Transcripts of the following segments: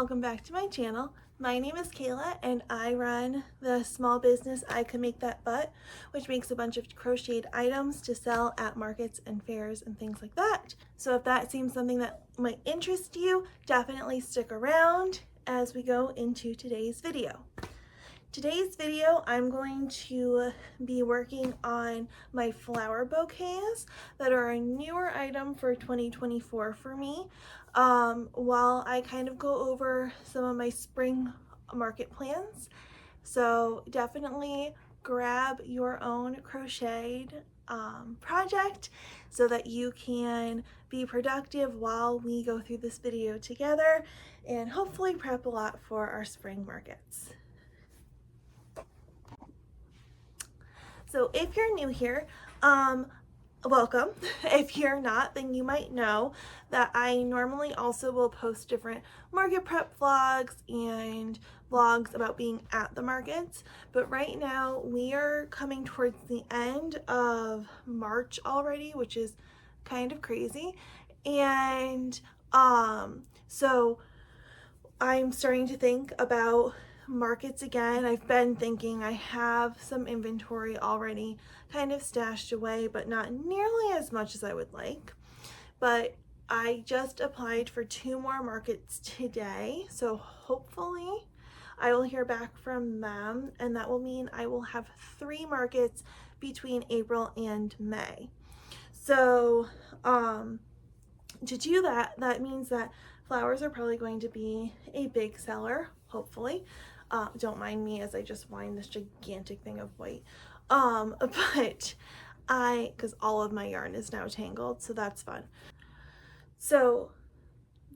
welcome back to my channel. My name is Kayla and I run the small business I Could Make That But, which makes a bunch of crocheted items to sell at markets and fairs and things like that. So if that seems something that might interest you, definitely stick around as we go into today's video. Today's video, I'm going to be working on my flower bouquets that are a newer item for 2024 for me, while I kind of go over some of my spring market plans. So definitely grab your own crocheted project so that you can be productive while we go through this video together and hopefully prep a lot for our spring markets. So if you're new here, welcome. If you're not, then you might know that I normally also will post different market prep vlogs and vlogs about being at the markets. But right now we are coming towards the end of March already, which is kind of crazy. And so I'm starting to think about markets again. I've been thinking I have some inventory already kind of stashed away, but not nearly as much as I would like. But I just applied for 2 more markets today, so hopefully I will hear back from them, and that will mean I will have 3 markets between April and May. So to do that, that means that flowers are probably going to be a big seller, hopefully. Don't mind me as I just wind this gigantic thing of white. Because all of my yarn is now tangled, so that's fun. So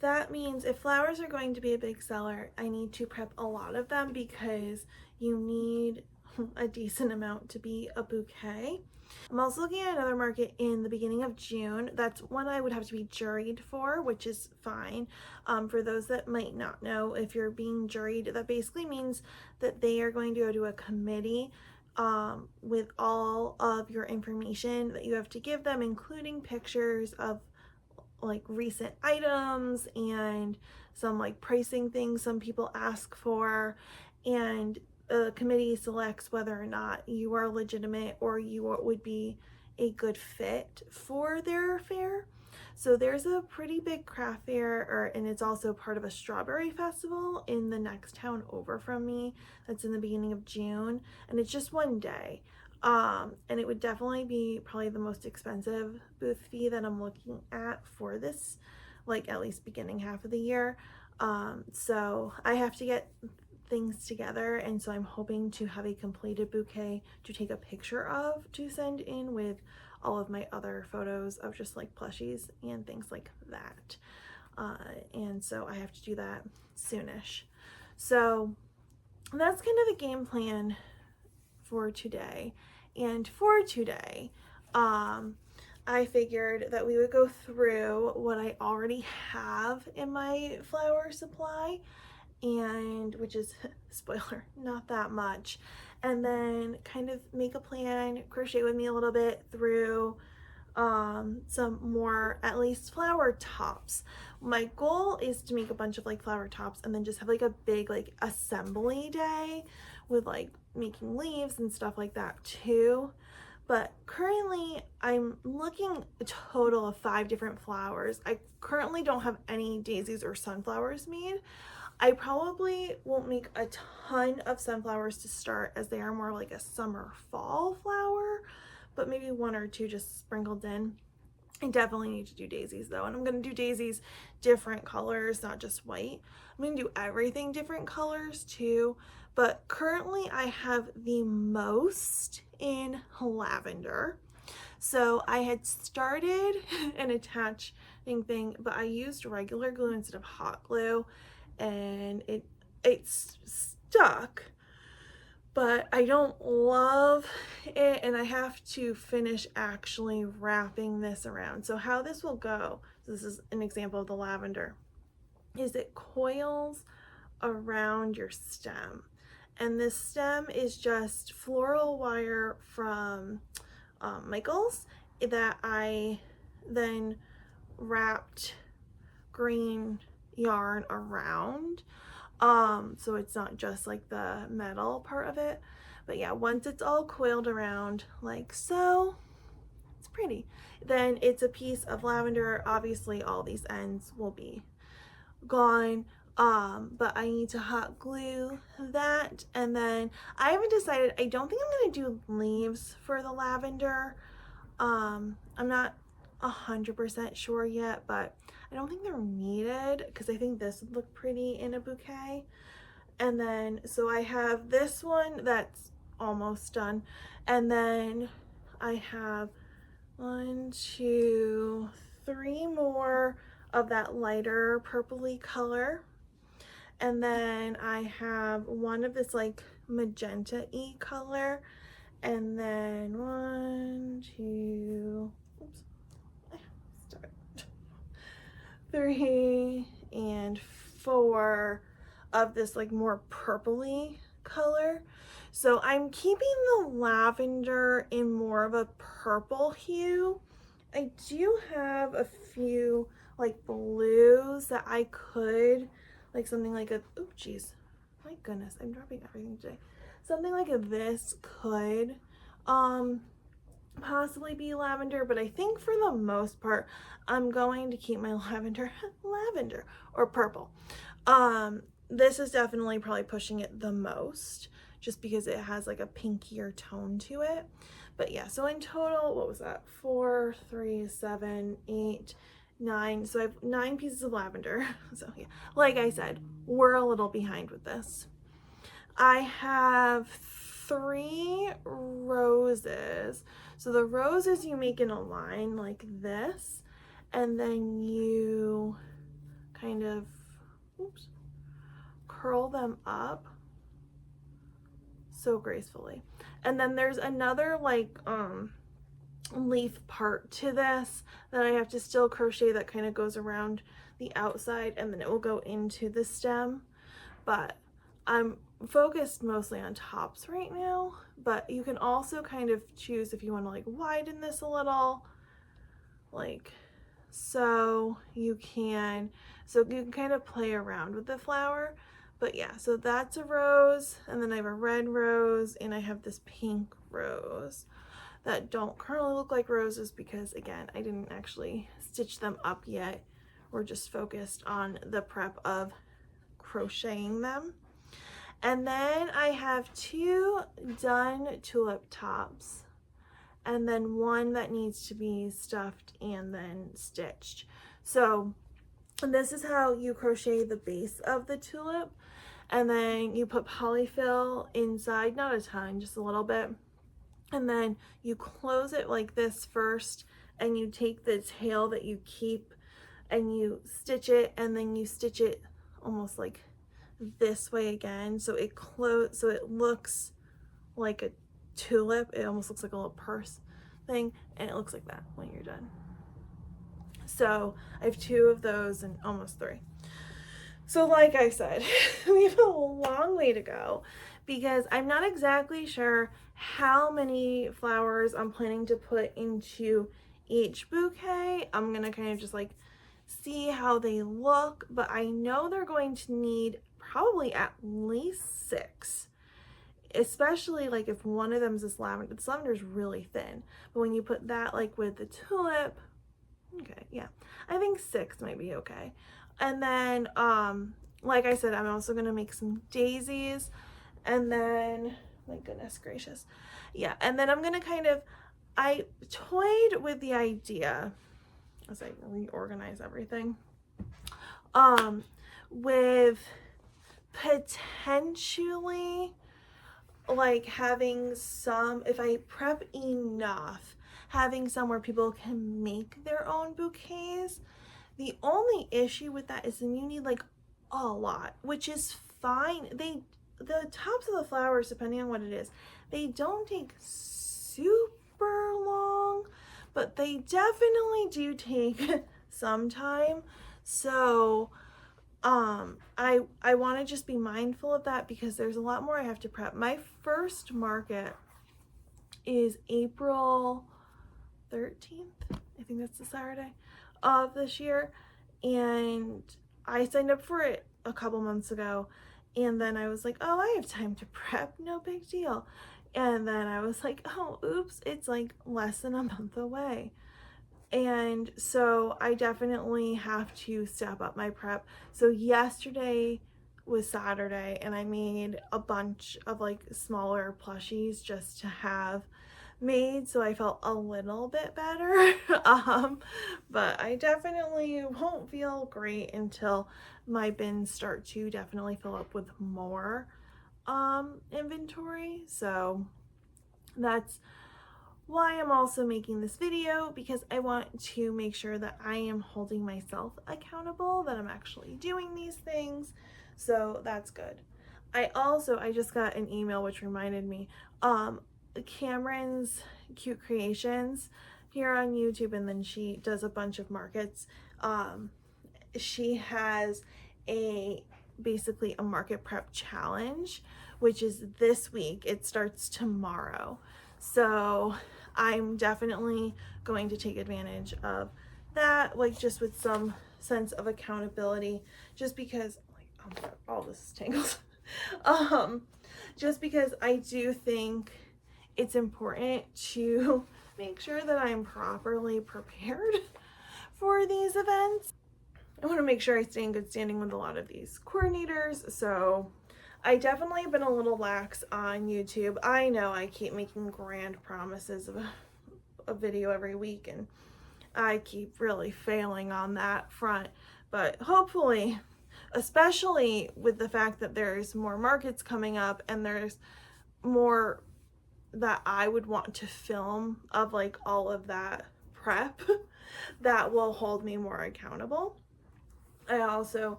that means if flowers are going to be a big seller, I need to prep a lot of them because you need a decent amount to be a bouquet. I'm also looking at another market in the beginning of June. That's one I would have to be juried for, which is fine. For those that might not know, if you're being juried, that basically means that they are going to go to a committee with all of your information that you have to give them, including pictures of like recent items and some like pricing things some people ask for, and the committee selects whether or not you are legitimate or you would be a good fit for their fair. So there's a pretty big craft fair, and it's also part of a strawberry festival in the next town over from me that's in the beginning of June, and it's just one day. And it would definitely be probably the most expensive booth fee that I'm looking at for this, like at least beginning half of the year. So I have to get things together, and so I'm hoping to have a completed bouquet to take a picture of to send in with all of my other photos of just like plushies and things like that. And so I have to do that soonish. So that's kind of the game plan for today. And for today, I figured that we would go through what I already have in my flower supply, and which is, spoiler, not that much, and then kind of make a plan, crochet with me a little bit through some more, at least flower tops. My goal is to make a bunch of like flower tops and then just have like a big like assembly day with like making leaves and stuff like that too. But currently I'm looking a total of 5 different flowers. I currently don't have any daisies or sunflowers made. I probably won't make a ton of sunflowers to start, as they are more like a summer fall flower, but maybe 1 or 2 just sprinkled in. I definitely need to do daisies though, and I'm going to do daisies different colors, not just white. I'm going to do everything different colors too, but currently I have the most in lavender. So I had started an attaching thing, but I used regular glue instead of hot glue, and it's stuck, but I don't love it, and I have to finish actually wrapping this around. So how this will go, this is an example of the lavender, is it coils around your stem, and this stem is just floral wire from Michael's that I then wrapped green yarn around. So it's not just like the metal part of it. But yeah, once it's all coiled around like so, it's pretty. Then it's a piece of lavender. Obviously all these ends will be gone. But I need to hot glue that, and then I haven't decided. I don't think I'm gonna do leaves for the lavender. I'm not 100% sure yet, but I don't think they're needed because I think this would look pretty in a bouquet. And then so I have this one that's almost done, and then I have 1, 2, 3 more of that lighter purpley color. And then I have one of this like magenta-y color. And then 1, 2, oops, 3 and 4 of this like more purpley color. So I'm keeping the lavender in more of a purple hue. I do have a few like blues that I could, like something like a, oh geez, my goodness, I'm dropping everything today. Something like this could possibly be lavender, but I think for the most part I'm going to keep my lavender or purple. This is definitely probably pushing it the most just because it has like a pinkier tone to it. But yeah, so in total, what was that? 4, 3, 7, 8, 9. So I have 9 pieces of lavender. So yeah, like I said, we're a little behind with this. I have 3 roses. So the roses you make in a line like this, and then you kind of, oops, curl them up so gracefully. And then there's another like leaf part to this that I have to still crochet that kind of goes around the outside, and then it will go into the stem. But I'm focused mostly on tops right now, but you can also kind of choose if you want to like widen this a little, like so you can kind of play around with the flower. But yeah, so that's a rose, and then I have a red rose, and I have this pink rose that don't currently look like roses because again, I didn't actually stitch them up yet. We're just focused on the prep of crocheting them. And then I have 2 done tulip tops, and then 1 that needs to be stuffed and then stitched. So this is how you crochet the base of the tulip, and then you put polyfill inside, not a ton, just a little bit, and then you close it like this first, and you take the tail that you keep and you stitch it, and then you stitch it almost like this way again, so it looks like a tulip. It almost looks like a little purse thing, and it looks like that when you're done. So I have 2 of those and almost 3. So like I said, we have a long way to go because I'm not exactly sure how many flowers I'm planning to put into each bouquet. I'm gonna kind of just like see how they look, but I know they're going to need probably at least 6, especially like if one of them is this lavender. This lavender is really thin, but when you put that like with the tulip, okay, yeah, I think 6 might be okay. And then like I said, I'm also gonna make some daisies, and then my goodness gracious, yeah, and then I'm gonna kind of, I toyed with the idea as I reorganize everything with potentially like having some, if I prep enough, having somewhere people can make their own bouquets. The only issue with that is then you need like a lot, which is fine. The tops of the flowers, depending on what it is, they don't take super long, but they definitely do take some time. So I want to just be mindful of that because there's a lot more I have to prep. My first market is April 13th. I think that's the Saturday of this year, and I signed up for it a couple months ago, and then I was like, oh, I have time to prep, no big deal. And then I was like, oh, oops, it's like less than a month away. And so I definitely have to step up my prep. So yesterday was Saturday, and I made a bunch of like smaller plushies just to have made, so I felt a little bit better. But I definitely won't feel great until my bins start to definitely fill up with more inventory. So that's why I'm also making this video, because I want to make sure that I am holding myself accountable, that I'm actually doing these things. So that's good. I just got an email which reminded me, Cameron's Cute Creations here on YouTube, and then she does a bunch of markets. She has basically a market prep challenge, which is this week. It starts tomorrow. So I'm definitely going to take advantage of that, like just with some sense of accountability, just because like all this is tangled. Just because I do think it's important to make sure that I'm properly prepared for these events. I want to make sure I stay in good standing with a lot of these coordinators, so I definitely have been a little lax on YouTube. I know I keep making grand promises of a video every week, and I keep really failing on that front, but hopefully, especially with the fact that there's more markets coming up and there's more that I would want to film of like all of that prep, that will hold me more accountable.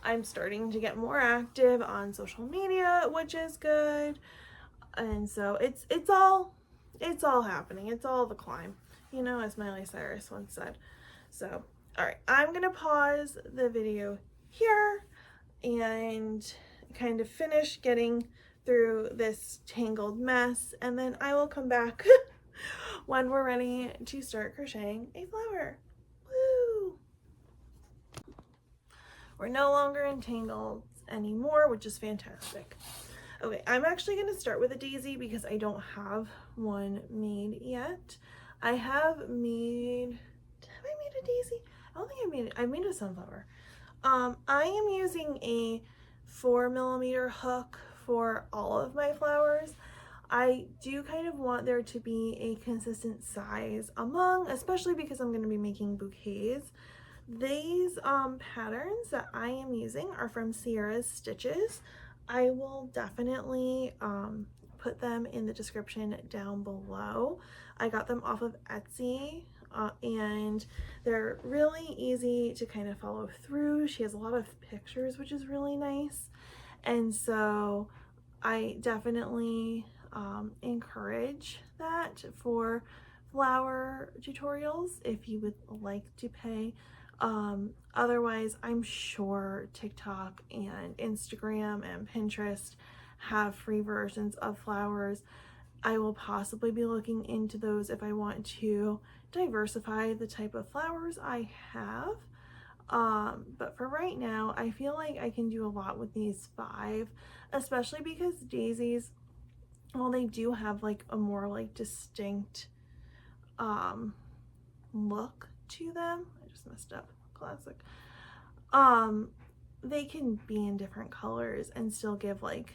I'm starting to get more active on social media, which is good. And so it's all happening. It's all the climb, you know, as Miley Cyrus once said. So, all right, I'm gonna pause the video here and kind of finish getting through this tangled mess, and then I will come back when we're ready to start crocheting a flower. Woo! We're no longer entangled anymore, which is fantastic. Okay, I'm actually going to start with a daisy because I don't have one made yet. Have I made a daisy? I don't think I made a sunflower. I am using a 4mm hook for all of my flowers. I do kind of want there to be a consistent size among, especially because I'm going to be making bouquets. These patterns that I am using are from Sierra's Stitches. I will definitely put them in the description down below. I got them off of Etsy, and they're really easy to kind of follow through. She has a lot of pictures, which is really nice. And so I definitely encourage that for flower tutorials if you would like to pay. Otherwise, I'm sure TikTok and Instagram and Pinterest have free versions of flowers. I will possibly be looking into those if I want to diversify the type of flowers I have. But for right now, I feel like I can do a lot with these 5, especially because daisies, well, they do have like a more like distinct look to them. I just messed up. Classic. They can be in different colors and still give like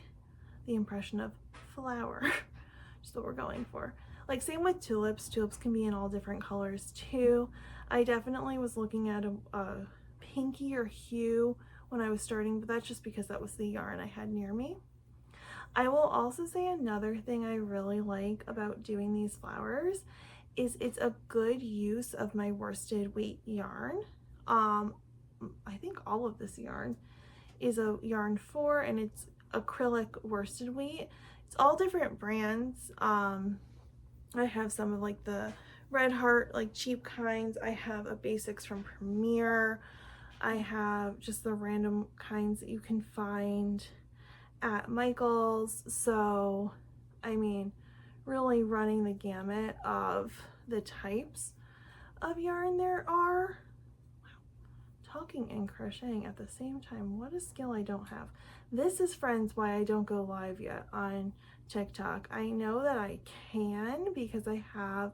the impression of flower, just what we're going for. Like same with tulips. Tulips can be in all different colors too. I definitely was looking at a pinkier hue when I was starting, but that's just because that was the yarn I had near me. I will also say another thing I really like about doing these flowers is it's a good use of my worsted weight yarn. I think all of this yarn is a yarn 4, and it's acrylic worsted weight. It's all different brands. I have some of like the Red Heart, like cheap kinds. I have a basics from Premier. I have just the random kinds that you can find at Michael's. So, I mean, really running the gamut of the types of yarn there are. Wow. talking and crocheting at the same time. What a skill I don't have. This is, friends, why I don't go live yet on TikTok. I know that I can because I have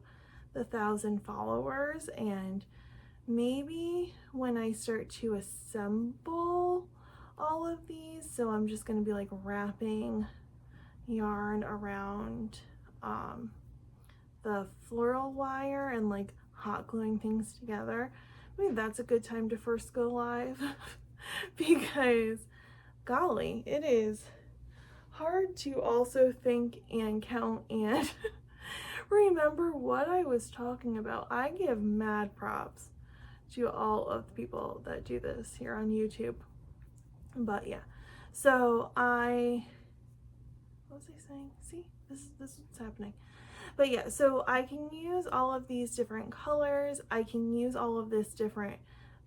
the 1,000 followers, and maybe when I start to assemble all of these, so I'm just going to be like wrapping yarn around the floral wire and like hot gluing things together. Maybe that's a good time to first go live because golly, it is hard to also think and count and remember what I was talking about. I give mad props to all of the people that do this here on YouTube. But yeah, so what was I saying? See, this is what's happening. But yeah, so I can use all of these different colors. I can use all of this different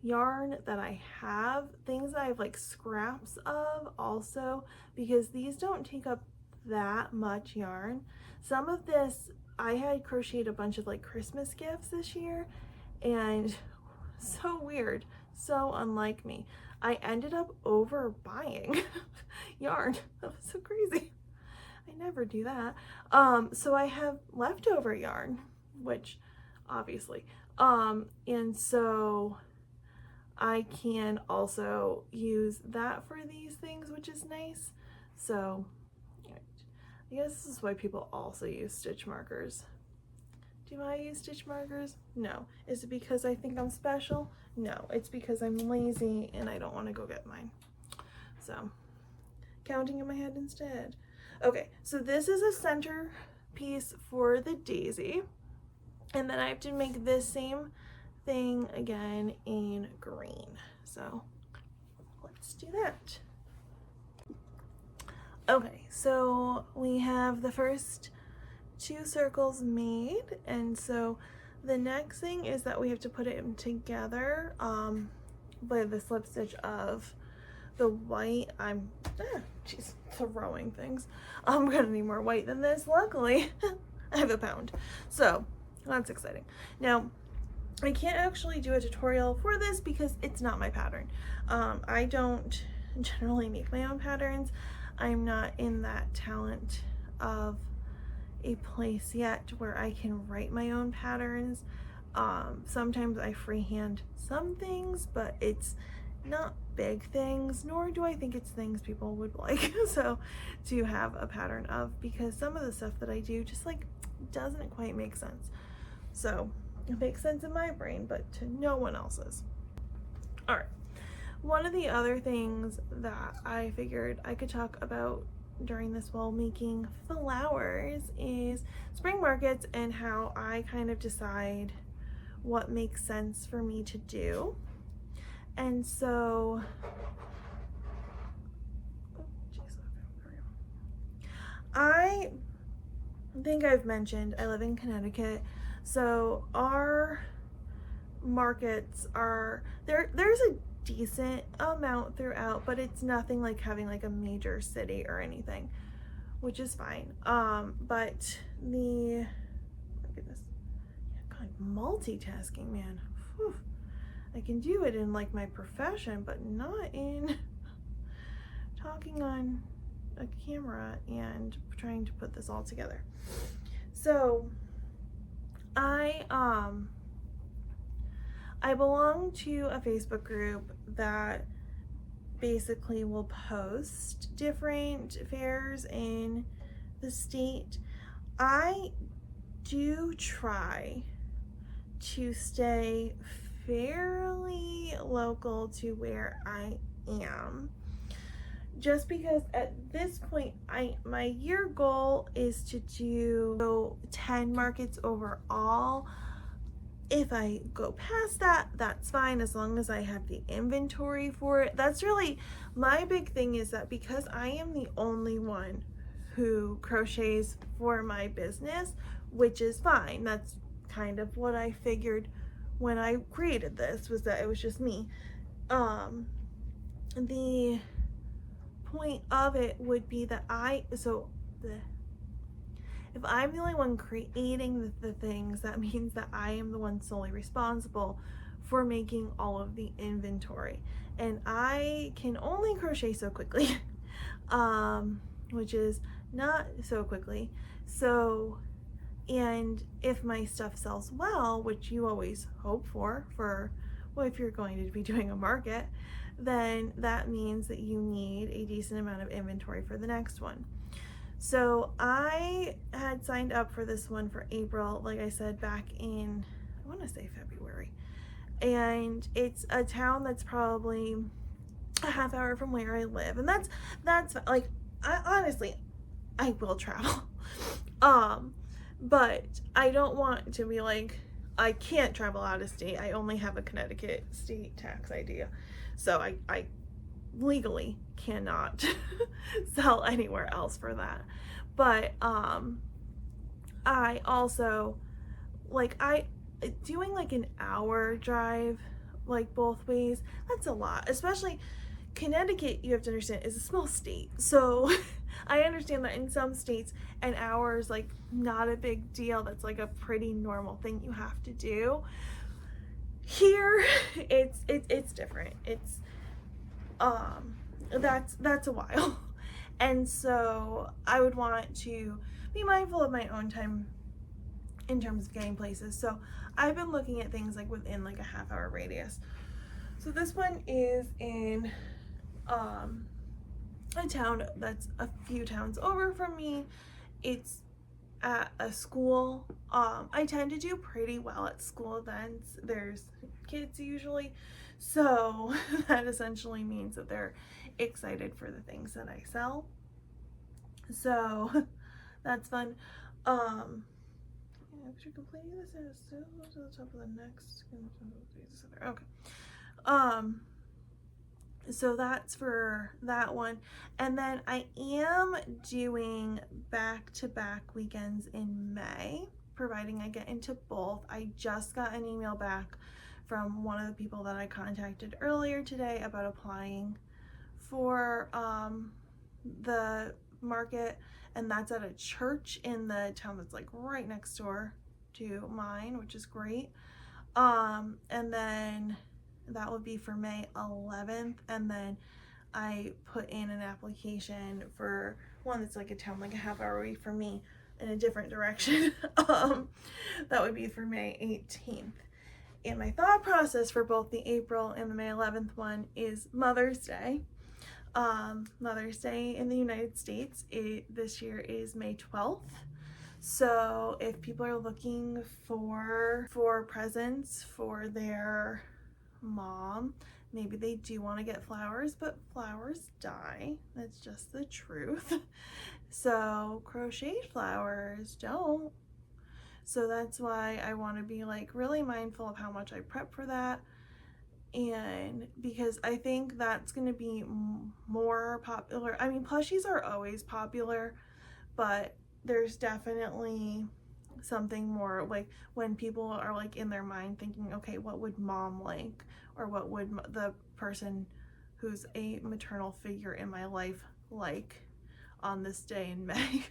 yarn that I have, things that I have like scraps of also, because these don't take up that much yarn. Some of this, I had crocheted a bunch of like Christmas gifts this year, and so weird, so unlike me, I ended up over buying yarn. That was so crazy. I never do that. So I have leftover yarn, which obviously, and so I can also use that for these things, which is nice. So I guess this is why people also use stitch markers. Do I use stitch markers? No. Is it because I think I'm special? No, it's because I'm lazy and I don't want to go get mine. So counting in my head instead. Okay, so this is a center piece for the daisy, and then I have to make this same thing again in green. So let's do that. Okay, so we have the first 2 circles made, and so the next thing is that we have to put it together by the slip stitch of the white. She's throwing things. I'm gonna need more white than this. Luckily, I have a pound, so that's exciting. Now, I can't actually do a tutorial for this because it's not my pattern. I don't generally make my own patterns. I'm not in that talent of a place yet where I can write my own patterns. Sometimes I freehand some things, but it's not big things, nor do I think it's things people would like so to have a pattern of, because some of the stuff that I do just like doesn't quite make sense. So it makes sense in my brain, but to no one else's. All right, one of the other things that I figured I could talk about during this while making flowers is spring markets and how I kind of decide what makes sense for me to do. And so, I think I've mentioned I live in Connecticut, so our markets are there's a decent amount throughout, but it's nothing like having like a major city or anything, which is fine. But look at this, God, multitasking, man. Whew. I can do it in like my profession, but not in talking on a camera and trying to put this all together. So I belong to a Facebook group that basically will post different fairs in the state. I do try to stay fairly local to where I am, just because at this point my year goal is to do 10 markets overall. If I go past that, that's fine, as long as I have the inventory for it. That's really my big thing, is that because I am the only one who crochets for my business, which is fine. That's kind of what I figured when I created this, was that it was just me. The point of it would be that if I'm the only one creating the things, that means that I am the one solely responsible for making all of the inventory. And I can only crochet so quickly, which is not so quickly. So, and if my stuff sells well, which you always hope for, well, if you're going to be doing a market, then that means that you need a decent amount of inventory for the next one. So I had signed up for this one for April, like I said, back in, I want to say February. And it's a town that's probably a half hour from where I live. And that's like, honestly, I will travel. But I don't want to be like, I can't travel out of state. I only have a Connecticut state tax ID. So I legally cannot sell anywhere else for that. But I also, like, doing like an hour drive, like both ways, that's a lot. Especially Connecticut, you have to understand, is a small state. So I understand that in some states an hour is like not a big deal. That's like a pretty normal thing you have to do. Here it's different. It's that's a while. And so I would want to be mindful of my own time in terms of getting places. So I've been looking at things like within like a half-hour radius. So this one is in a town that's a few towns over from me. It's at a school. I tend to do pretty well at school events. There's kids usually, so that essentially means that they're excited for the things that I sell. So that's fun. After completing this, it is still to the top of the next. Okay. So that's for that one. And then I am doing back-to-back weekends in May, providing I get into both. I just got an email back from one of the people that I contacted earlier today about applying for the market, and that's at a church in the town that's like right next door to mine, which is great. And then that would be for May 11th, and then I put in an application for one that's like a town like a half hour away from me in a different direction. That would be for May 18th. And my thought process for both the April and the May 11th one is Mother's Day. Mother's Day in the United States this year is May 12th. So if people are looking for presents for their mom, maybe they do want to get flowers, but flowers die. That's just the truth. So crocheted flowers don't. So that's why I want to be like really mindful of how much I prep for that. And because I think that's going to be more popular. I mean, plushies are always popular, but there's definitely something more like when people are like in their mind thinking, okay, what would mom like, or what would the person who's a maternal figure in my life like on this day in May.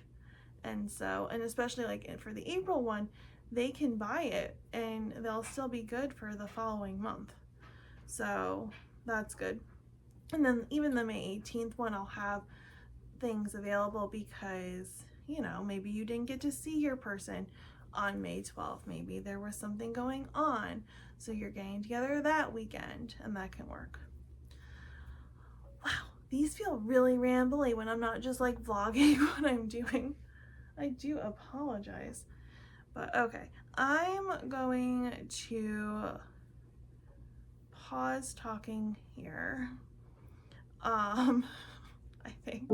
And so, and especially like for the April one, they can buy it and they'll still be good for the following month. So that's good. And then even the May 18th one, I'll have things available because, you know, maybe you didn't get to see your person on May 12th. Maybe there was something going on, so you're getting together that weekend, and that can work. Wow, these feel really rambly when I'm not just like vlogging what I'm doing. I do apologize, but okay. I'm going to pause talking here. I think.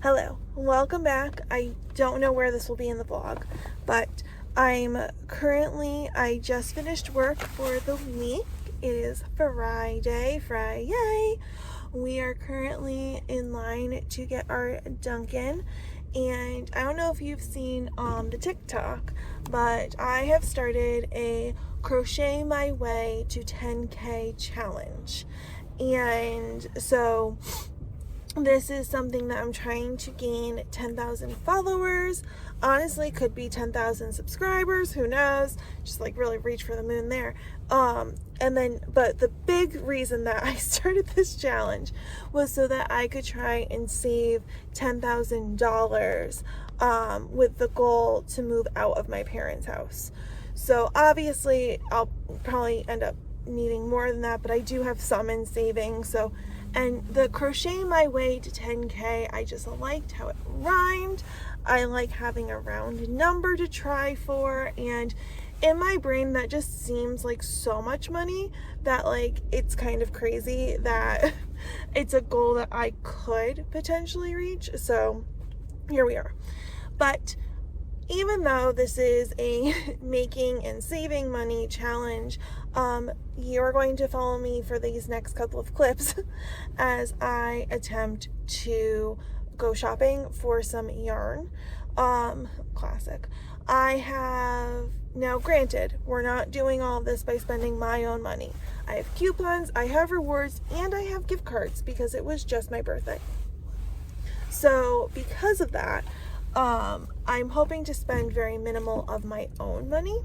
Hello, welcome back. I don't know where this will be in the vlog, but I just finished work for the week. It is Friday. We are currently in line to get our Dunkin', and I don't know if you've seen the TikTok, but I have started a Crochet My Way to 10K challenge. And so this is something that I'm trying to gain 10,000 followers. Honestly, could be 10,000 subscribers, who knows? Just like really reach for the moon there. But the big reason that I started this challenge was so that I could try and save $10,000 with the goal to move out of my parents' house. So obviously I'll probably end up needing more than that, but I do have some in savings. And the Crochet My Way to 10K, I just liked how it rhymed. I like having a round number to try for, and in my brain that just seems like so much money that like it's kind of crazy that it's a goal that I could potentially reach. So here we are. But even though this is a making and saving money challenge, you're going to follow me for these next couple of clips as I attempt to go shopping for some yarn. Classic. I have, now granted, we're not doing all of this by spending my own money. I have coupons, I have rewards, and I have gift cards because it was just my birthday. So because of that, I'm hoping to spend very minimal of my own money,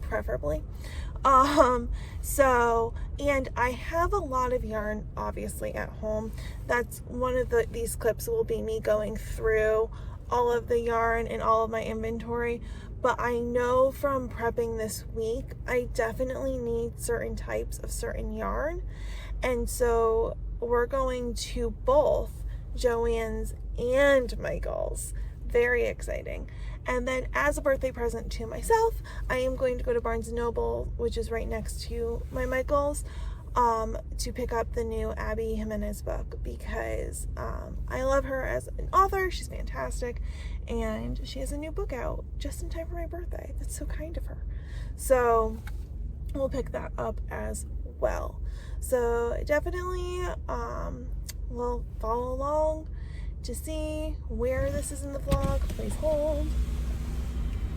preferably. And I have a lot of yarn obviously at home. That's one of these clips will be me going through all of the yarn and all of my inventory. But I know from prepping this week, I definitely need certain types of certain yarn. And so we're going to both Joann's and Michael's. Very exciting. And then as a birthday present to myself, I am going to go to Barnes & Noble, which is right next to my Michael's, to pick up the new Abby Jimenez book because I love her as an author. She's fantastic, and she has a new book out just in time for my birthday. That's so kind of her. So we'll pick that up as well. So definitely we'll follow along to see where this is in the vlog. Please hold.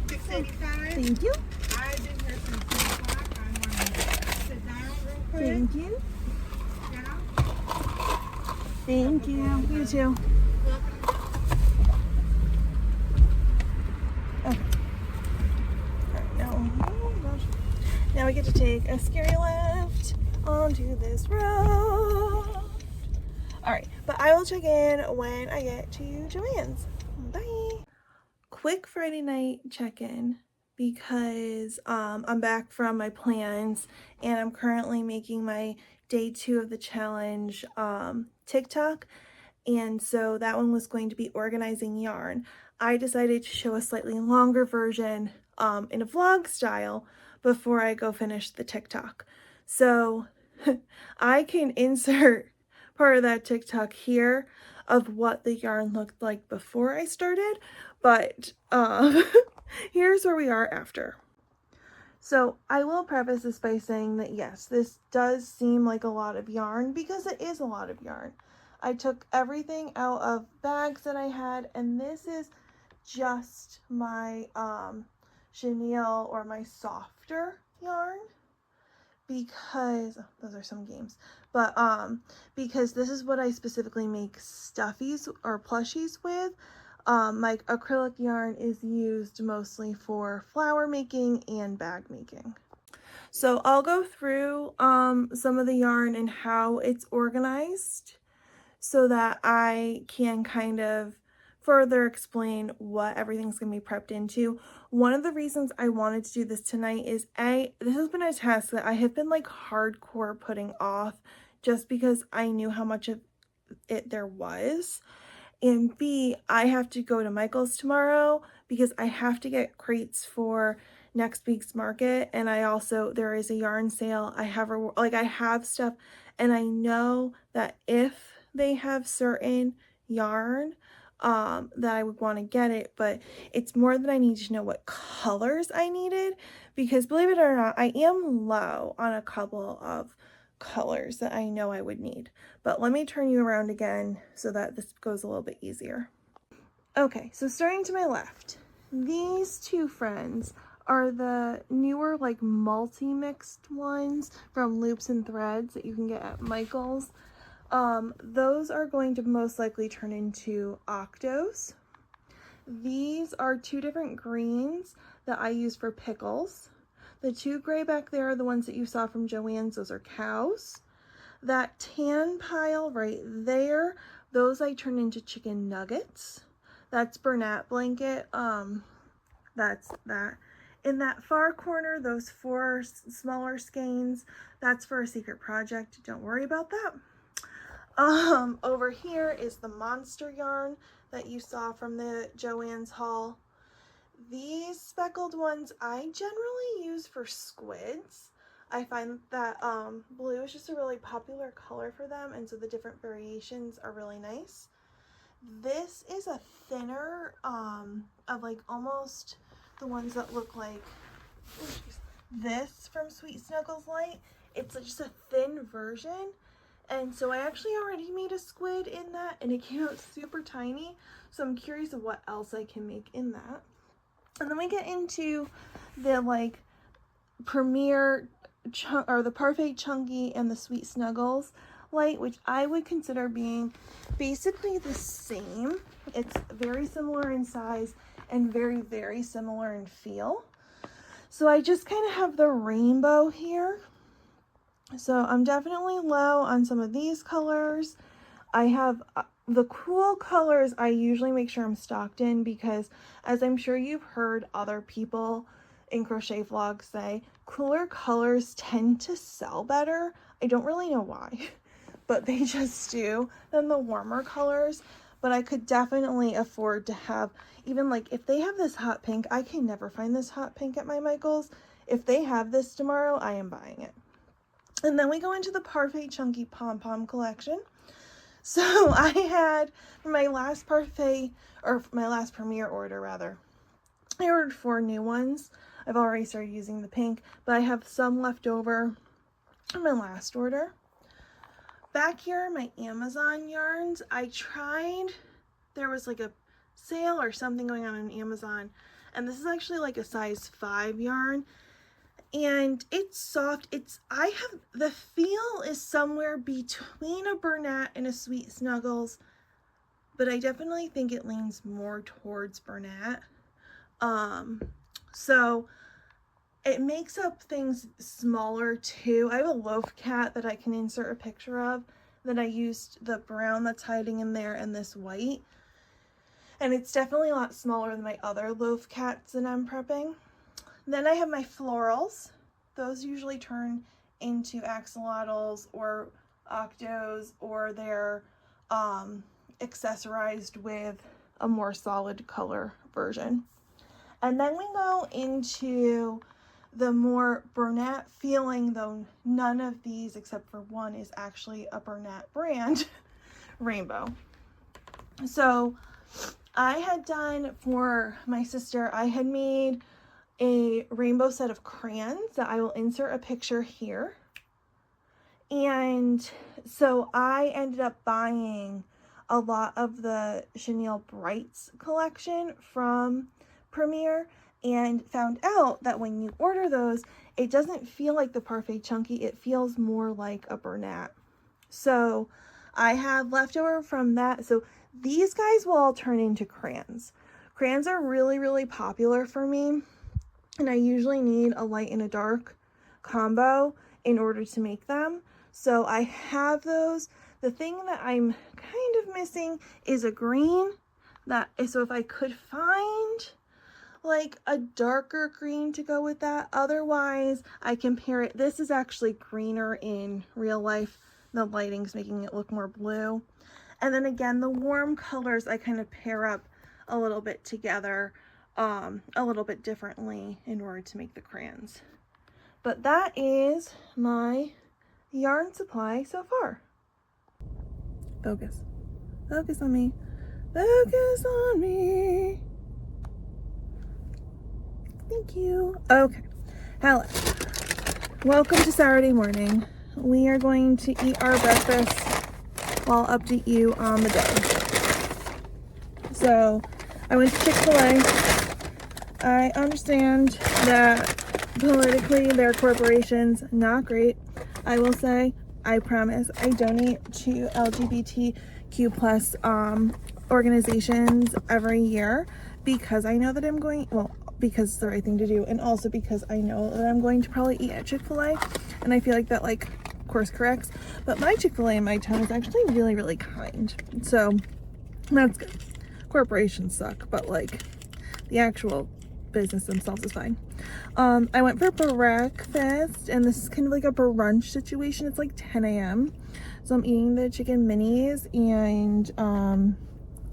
685. Thank you. I've been here since 10 o'clock. I'm going to sit down real quick. Thank you. Down. Thank you. You too. Okay. Alright, now we get to take a scary left onto this road. Alright, but I will check in when I get to Joann's. Bye. Quick Friday night check-in because I'm back from my plans and I'm currently making my day 2 of the challenge TikTok, and so that one was going to be organizing yarn. I decided to show a slightly longer version in a vlog style before I go finish the TikTok. So I can insert part of that TikTok here of what the yarn looked like before I started, but here's where we are after. So I will preface this by saying that yes, this does seem like a lot of yarn because it is a lot of yarn. I took everything out of bags that I had, and this is just my chenille or my softer yarn, because those are some games, but because this is what I specifically make stuffies or plushies with. My acrylic yarn is used mostly for flower making and bag making. So I'll go through some of the yarn and how it's organized so that I can kind of further explain what everything's going to be prepped into. One of the reasons I wanted to do this tonight is this has been a task that I have been like hardcore putting off just because I knew how much of it there was. And B, I have to go to Michael's tomorrow because I have to get crates for next week's market, and there is a yarn sale. I have stuff, and I know that if they have certain yarn that I would want to get it, but it's more that I need to know what colors I needed, because believe it or not, I am low on a couple of colors that I know I would need. But let me turn you around again so that this goes a little bit easier. Okay, so starting to my left, these two friends are the newer like multi-mixed ones from Loops and Threads that you can get at Michael's. Those are going to most likely turn into octos. These are two different greens that I use for pickles. The two gray back there are the ones that you saw from Joann's. Those are cows. That tan pile right there, those I turn into chicken nuggets. That's Bernat blanket. That's that. In that far corner, those four smaller skeins, that's for a secret project. Don't worry about that. Over here is the monster yarn that you saw from the Joann's haul. These speckled ones I generally use for squids. I find that blue is just a really popular color for them, and so the different variations are really nice. This is a thinner of like almost the ones that look like this from Sweet Snuggles Light. It's just a thin version. And so I actually already made a squid in that, and it came out super tiny. So I'm curious of what else I can make in that. And then we get into the like Premier or the Parfait Chunky and the Sweet Snuggles Light, which I would consider being basically the same. It's very similar in size and very, very similar in feel. So I just kind of have the rainbow here. So I'm definitely low on some of these colors. I have the cool colors I usually make sure I'm stocked in, because as I'm sure you've heard other people in crochet vlogs say, cooler colors tend to sell better. I don't really know why, but they just do, than the warmer colors. But I could definitely afford to have, even like if they have this hot pink, I can never find this hot pink at my Michael's. If they have this tomorrow, I am buying it. And then we go into the Parfait Chunky Pom Pom collection. So I had, for my last Parfait, or my last Premier order rather, I ordered 4 new ones. I've already started using the pink, but I have some left over from my last order. Back here, my Amazon yarns, I tried, there was like a sale or something going on Amazon, and this is actually like a size 5 yarn. And it's soft. I have, the feel is somewhere between a Bernat and a Sweet Snuggles, but I definitely think it leans more towards Bernat. So it makes up things smaller too. I have a loaf cat that I can insert a picture of that I used the brown that's hiding in there and this white. And it's definitely a lot smaller than my other loaf cats that I'm prepping. Then I have my florals. Those usually turn into axolotls or octos, or they're accessorized with a more solid color version. And then we go into the more Bernat feeling, though none of these except for one is actually a Bernat brand, rainbow. So I had done for my sister, I had made a rainbow set of crayons that I will insert a picture here. And so I ended up buying a lot of the Chenille Brights collection from Premier, and found out that when you order those, it doesn't feel like the Parfait Chunky, it feels more like a Bernat. So I had leftover from that. So these guys will all turn into crayons. Crayons are really, really popular for me, and I usually need a light and a dark combo in order to make them. So I have those. The thing that I'm kind of missing is a green. So if I could find like a darker green to go with that, otherwise I can pair it. This is actually greener in real life. The lighting's making it look more blue. And then again, the warm colors I kind of pair up a little bit together, a little bit differently in order to make the crayons. But that is my yarn supply so far. Focus. Focus on me. Focus on me. Thank you. Okay. Hello. Welcome to Saturday morning. We are going to eat our breakfast while I'll update you on the day. So, I went to Chick-fil-A. I understand that politically their corporation's not great. I will say, I promise, I donate to LGBTQ plus organizations every year because I know that I'm going, well, because it's the right thing to do, and also because I know that I'm going to probably eat at Chick-fil-A, and I feel like that like course corrects. But my Chick-fil-A in my town is actually really, really kind, so that's good. Corporations suck, but like the actual business themselves is fine. I went for breakfast, and this is kind of like a brunch situation. It's like 10 a.m. So I'm eating the chicken minis and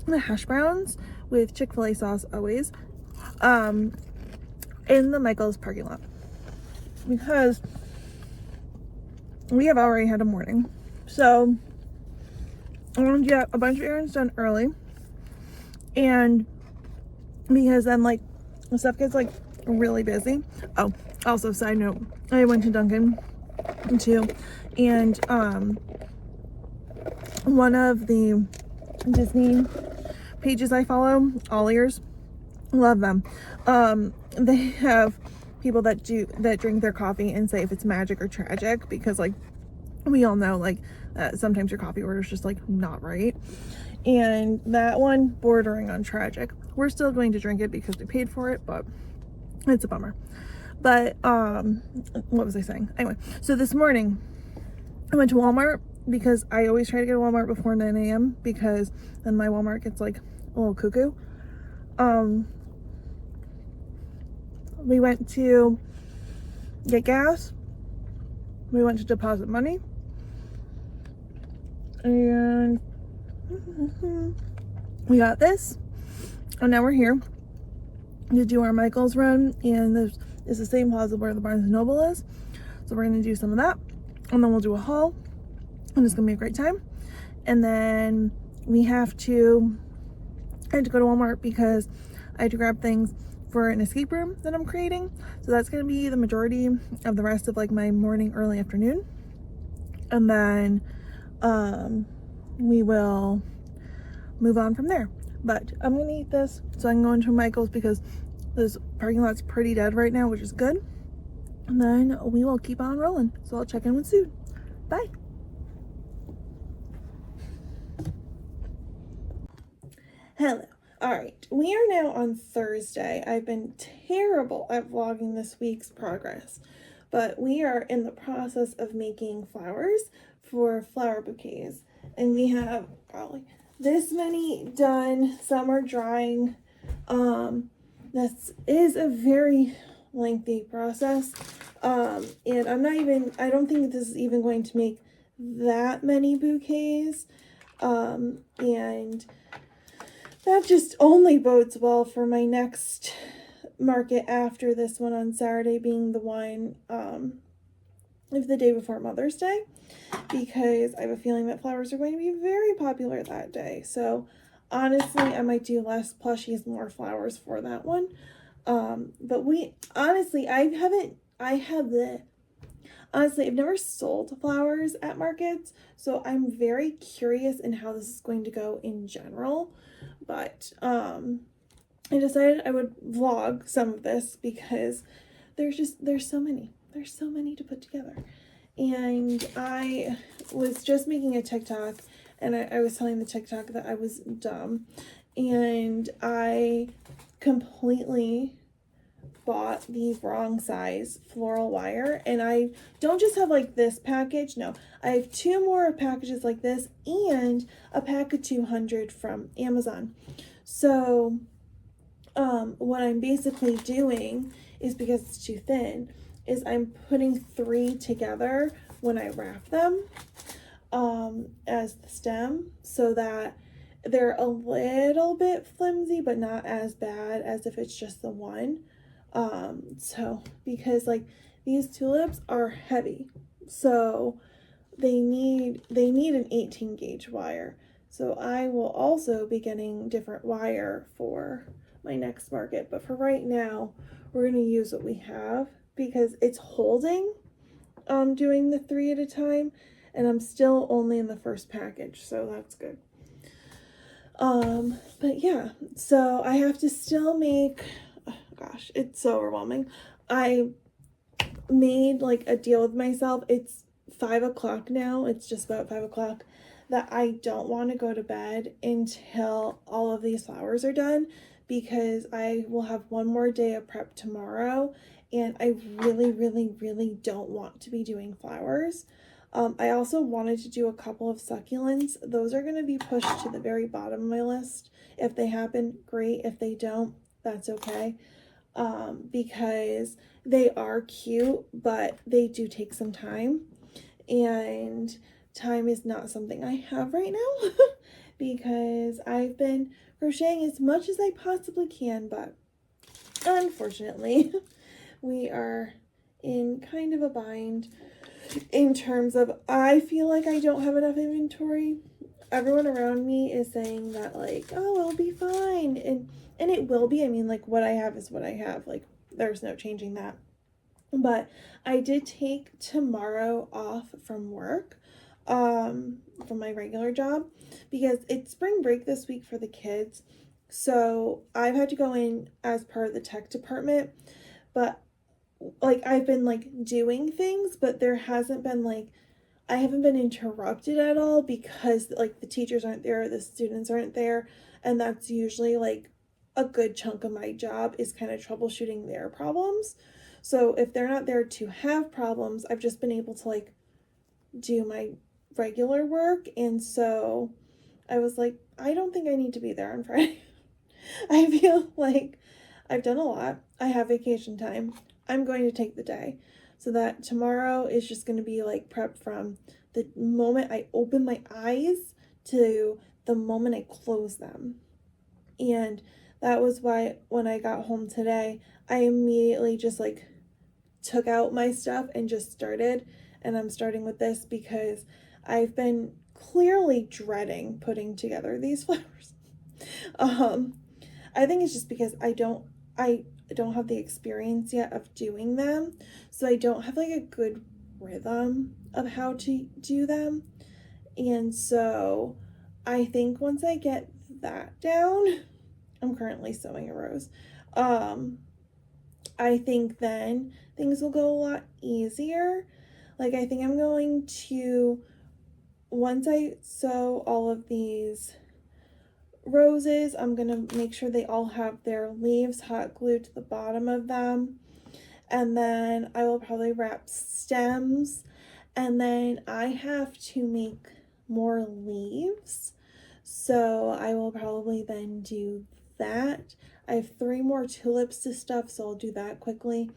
the hash browns with Chick-fil-A sauce always in the Michael's parking lot because we have already had a morning. So I wanted to get a bunch of errands done early, and because then like the stuff gets like really busy. Oh, also side note, I went to Dunkin' too, and one of the Disney pages I follow, all ears, love them. They have people that drink their coffee and say if it's magic or tragic, because like we all know like sometimes your coffee order is just like not right, and that one bordering on tragic. We're still going to drink it because we paid for it, but it's a bummer. But what was I saying? Anyway, so this morning I went to Walmart because I always try to get to Walmart before 9 a.m. because then my Walmart gets like a little cuckoo. We went to get gas. We went to deposit money. And we got this. And now we're here to do our Michael's run. And this is the same plaza where the Barnes & Noble is. So we're going to do some of that. And then we'll do a haul. And it's going to be a great time. And then I had to go to Walmart because I had to grab things for an escape room that I'm creating. So that's going to be the majority of the rest of like my morning, early afternoon. And then we will move on from there. But I'm going to eat this so I can go into Michael's because this parking lot's pretty dead right now, which is good. And then we will keep on rolling. So I'll check in with soon. Bye. Hello. All right, we are now on Thursday. I've been terrible at vlogging this week's progress, but we are in the process of making flowers for flower bouquets, and we have probably this many done. Some are drying. This is a very lengthy process, and I don't think this is even going to make that many bouquets, and that just only bodes well for my next market after this one on Saturday, being the one of the day before Mother's Day, because I have a feeling that flowers are going to be very popular that day. So honestly, I might do less plushies, more flowers for that one. But I've never sold flowers at markets, so I'm very curious in how this is going to go in general. But I decided I would vlog some of this because there's so many to put together. And I was just making a TikTok, and I was telling the TikTok that I was dumb, and I completely bought the wrong size floral wire. And I don't just have like this package, no, I have 2 more packages like this and a pack of 200 from Amazon. So what I'm basically doing is, because it's too thin, is I'm putting 3 together when I wrap them as the stem, so that they're a little bit flimsy but not as bad as if it's just the one. So because like these tulips are heavy, so they need an 18 gauge wire. So I will also be getting different wire for my next market. But for right now, we're going to use what we have because it's holding doing the 3 at a time, and I'm still only in the first package, so that's good. But yeah, so I have to still make, oh gosh, it's so overwhelming. I made like a deal with myself. It's 5 o'clock now. It's just about 5 o'clock, that I don't want to go to bed until all of these flowers are done, because I will have one more day of prep tomorrow, and I really don't want to be doing flowers. I also wanted to do a couple of succulents. Those are going to be pushed to the very bottom of my list. If they happen, great. If they don't, that's okay. Because they are cute, but they do take some time. And time is not something I have right now because I've been crocheting as much as I possibly can, but unfortunately, we are in kind of a bind in terms of, I feel like I don't have enough inventory. Everyone around me is saying that, like, oh, it'll be fine, and it will be. I mean, like, what I have is what I have. Like, there's no changing that. But I did take tomorrow off from work, from my regular job, because it's spring break this week for the kids. So I've had to go in as part of the tech department, but like I've been like doing things, but there hasn't been like, I haven't been interrupted at all, because like the teachers aren't there, the students aren't there, and that's usually like a good chunk of my job is kind of troubleshooting their problems. So if they're not there to have problems, I've just been able to like do my regular work. And so I was like, I don't think I need to be there on Friday. I feel like I've done a lot. I have vacation time. I'm going to take the day, so that tomorrow is just going to be like prep from the moment I open my eyes to the moment I close them. And that was why when I got home today, I immediately just like took out my stuff and just started. And I'm starting with this because I've been clearly dreading putting together these flowers. I think it's just because I don't have the experience yet of doing them, so I don't have like a good rhythm of how to do them. And so I think once I get that down, I'm currently sewing a rose, I think then things will go a lot easier. Like, I think I'm going to, once I sew all of these roses, I'm gonna make sure they all have their leaves hot glued to the bottom of them, and then I will probably wrap stems, and then I have to make more leaves, so I will probably then do that. I have 3 more tulips to stuff, so I'll do that quickly,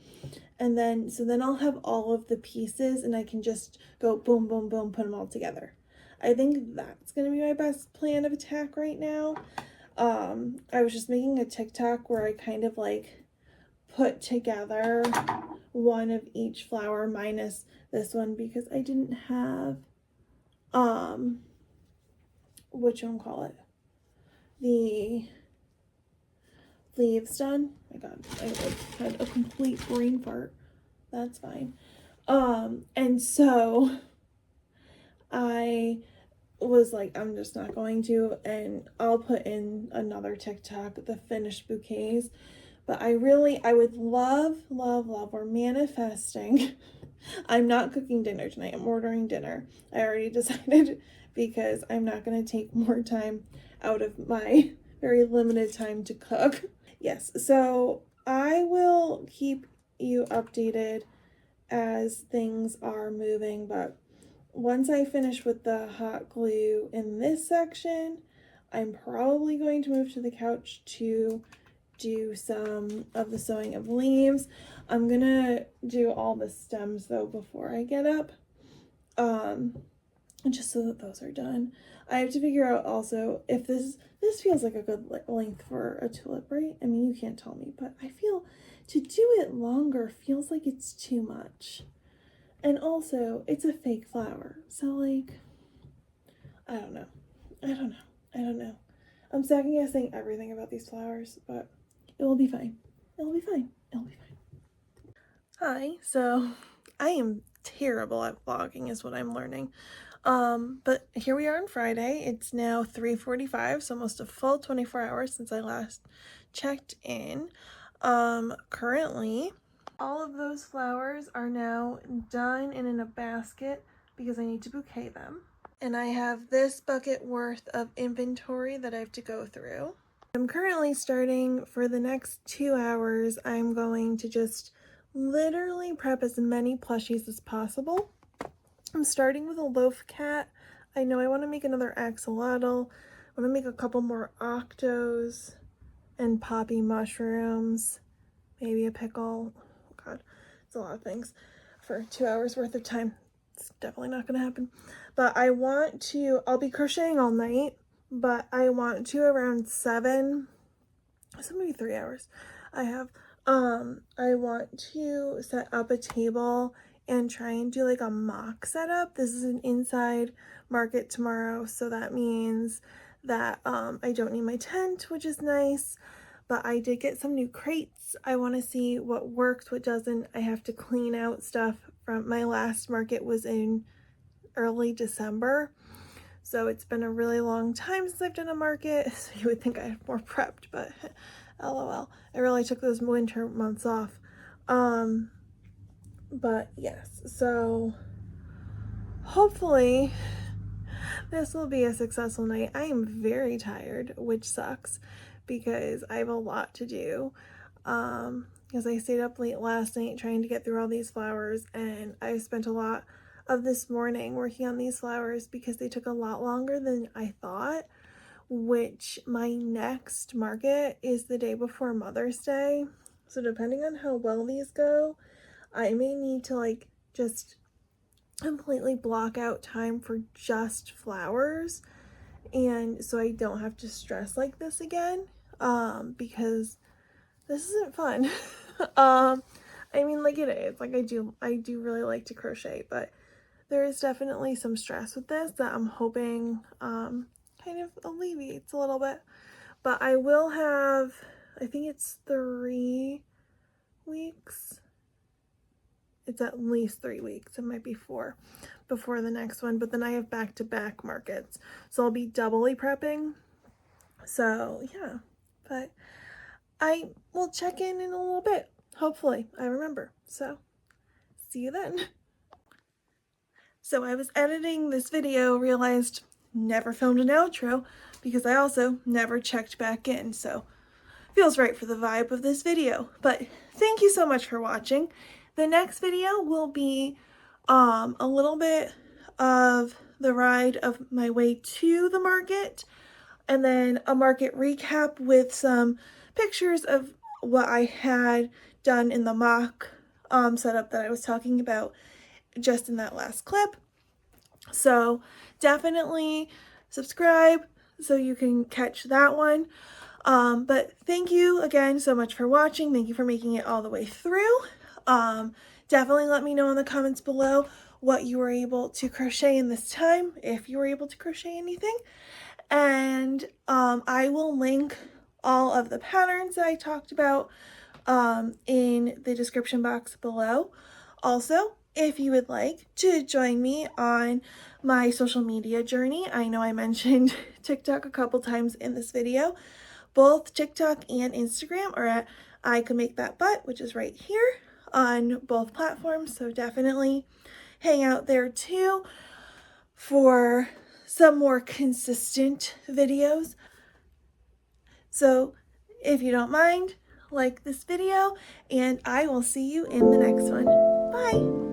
and then I'll have all of the pieces, and I can just go boom boom boom, put them all together. I think that's going to be my best plan of attack right now. I was just making a TikTok where I kind of like put together one of each flower minus this one, because I didn't have, the leaves done. Oh my God, I like had a complete brain fart. That's fine. And so I was like, I'm just not going to, and I'll put in another TikTok, the finished bouquets. But I would love, we're manifesting. I'm not cooking dinner tonight. I'm ordering dinner. I already decided, because I'm not going to take more time out of my very limited time to cook. Yes, so I will keep you updated as things are moving, but once I finish with the hot glue in this section, I'm probably going to move to the couch to do some of the sewing of leaves. I'm gonna do all the stems though before I get up, just so that those are done. I have to figure out also if this feels like a good length for a tulip, right? I mean, you can't tell me, but I feel to do it longer feels like it's too much. And also, it's a fake flower, so like, I don't know. I don't know. I don't know. I'm second guessing everything about these flowers, but it will be fine. It will be fine. It will be fine. Hi, so I am terrible at vlogging is what I'm learning. But here we are on Friday. It's now 3:45, so almost a full 24 hours since I last checked in. Currently, all of those flowers are now done and in a basket because I need to bouquet them. And I have this bucket worth of inventory that I have to go through. I'm currently starting for the next 2 hours. I'm going to just literally prep as many plushies as possible. I'm starting with a loaf cat. I know I want to make another axolotl. I want to make a couple more octos and poppy mushrooms. Maybe a pickle. Oh God, it's a lot of things for 2 hours worth of time. It's definitely not going to happen. But I'll be crocheting all night, but I want to around 7, so maybe 3 hours. I want to set up a table and try and do like a mock setup. This is an inside market tomorrow, so that means that I don't need my tent, which is nice. But I did get some new crates. I want to see what works, what doesn't. I have to clean out stuff from my last market was in early December. So it's been a really long time since I've done a market. So you would think I have more prepped, but LOL. I really took those winter months off. But yes, so hopefully this will be a successful night. I am very tired, which sucks because I have a lot to do. Because I stayed up late last night trying to get through all these flowers, and I spent a lot of this morning working on these flowers because they took a lot longer than I thought, which my next market is the day before Mother's Day. So depending on how well these go, I may need to like just completely block out time for just flowers, and so I don't have to stress like this again, because this isn't fun. I mean, like it is, like I do really like to crochet, but there is definitely some stress with this that I'm hoping kind of alleviates a little bit. But I will have, I think it's 3 weeks. It's at least 3 weeks. It might be 4 before the next one, but then I have back-to-back markets, so I'll be doubly prepping. So yeah, but I will check in a little bit. Hopefully I remember. So see you then. So I was editing this video, realized never filmed an outro because I also never checked back in. So feels right for the vibe of this video. But thank you so much for watching. The next video will be a little bit of the ride of my way to the market, and then a market recap with some pictures of what I had done in the mock setup that I was talking about just in that last clip. So definitely subscribe so you can catch that one. But thank you again so much for watching. Thank you for making it all the way through. Definitely let me know in the comments below what you were able to crochet in this time, if you were able to crochet anything. And I will link all of the patterns that I talked about in the description box below. Also, if you would like to join me on my social media journey, I know I mentioned TikTok a couple times in this video. Both TikTok and Instagram are at ICouldMakeThatBut, which is right here on both platforms. So definitely hang out there too for some more consistent videos. So if you don't mind, like this video, and I will see you in the next one. Bye!